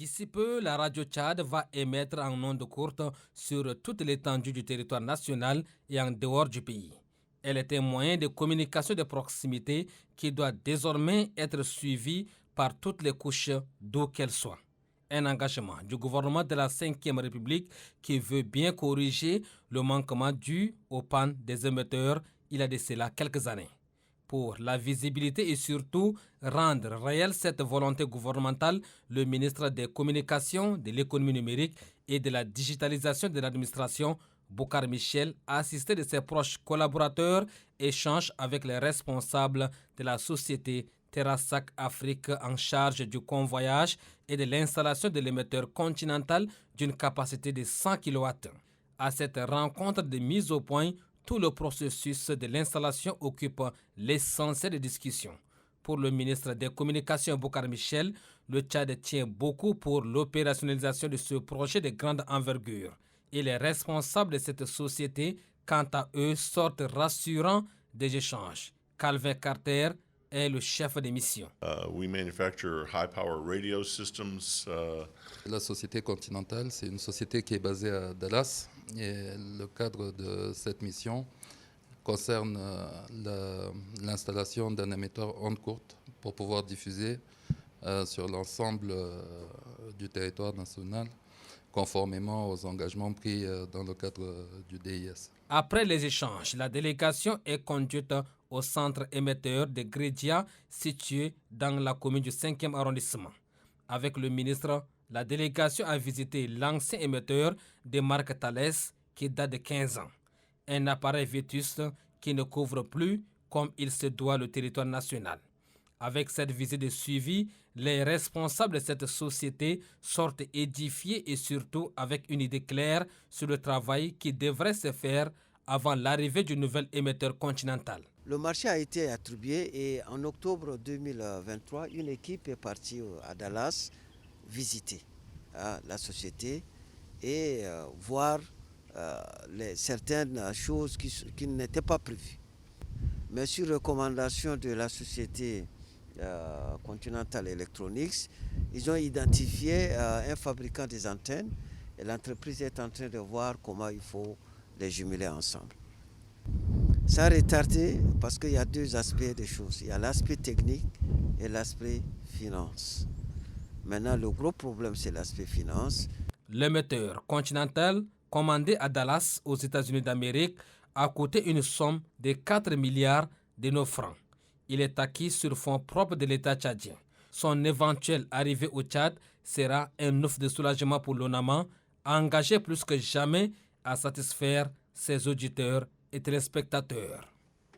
D'ici peu, la radio Tchad va émettre en ondes courtes sur toute l'étendue du territoire national et en dehors du pays. Elle est un moyen de communication de proximité qui doit désormais être suivi par toutes les couches d'où qu'elles soient. Un engagement du gouvernement de la Ve République qui veut bien corriger le manquement dû aux pannes des émetteurs il y a de cela quelques années. Pour la visibilité et surtout rendre réelle cette volonté gouvernementale, le ministre des Communications, de l'économie numérique et de la digitalisation de l'administration, Boucar Michel, assisté de ses proches collaborateurs, échange avec les responsables de la société Terrasac Afrique en charge du convoyage et de l'installation de l'émetteur continental d'une capacité de 100 kW. À cette rencontre de mise au point, tout le processus de l'installation occupe l'essentiel des discussions. Pour le ministre des Communications, Boucar Michel, le Tchad tient beaucoup pour l'opérationnalisation de ce projet de grande envergure. Et les responsables de cette société, quant à eux, sortent rassurants des échanges. Calvin Carter est le chef de mission. We manufacture high-power radio systems. La société Continental, c'est une société qui est basée à Dallas. Et le cadre de cette mission concerne l'installation d'un émetteur onde courte pour pouvoir diffuser sur l'ensemble du territoire national, conformément aux engagements pris dans le cadre du DIS. Après les échanges, la délégation est conduite au centre émetteur de Grédia, situé dans la commune du 5e arrondissement. Avec le ministre, la délégation a visité l'ancien émetteur de marque Thales qui date de 15 ans. Un appareil vétuste qui ne couvre plus comme il se doit le territoire national. Avec cette visite de suivi, les responsables de cette société sortent édifiés et surtout avec une idée claire sur le travail qui devrait se faire avant l'arrivée du nouvel émetteur continental. Le marché a été attribué et en octobre 2023, une équipe est partie à Dallas visiter la société et voir certaines choses qui n'étaient pas prévues. Mais sur recommandation de la société Continental Electronics, ils ont identifié un fabricant des antennes et l'entreprise est en train de voir comment il faut les jumeler ensemble. Ça a retardé parce qu'il y a deux aspects des choses. Il y a l'aspect technique et l'aspect finance. Maintenant, le gros problème, c'est l'aspect finance. L'émetteur Continental, commandé à Dallas, aux États-Unis d'Amérique, a coûté une somme de 4 milliards de nos francs. Il est acquis sur fonds propres de l'État tchadien. Son éventuelle arrivée au Tchad sera un offre de soulagement pour l'ONAMA, engagé plus que jamais à satisfaire ses auditeurs et téléspectateurs.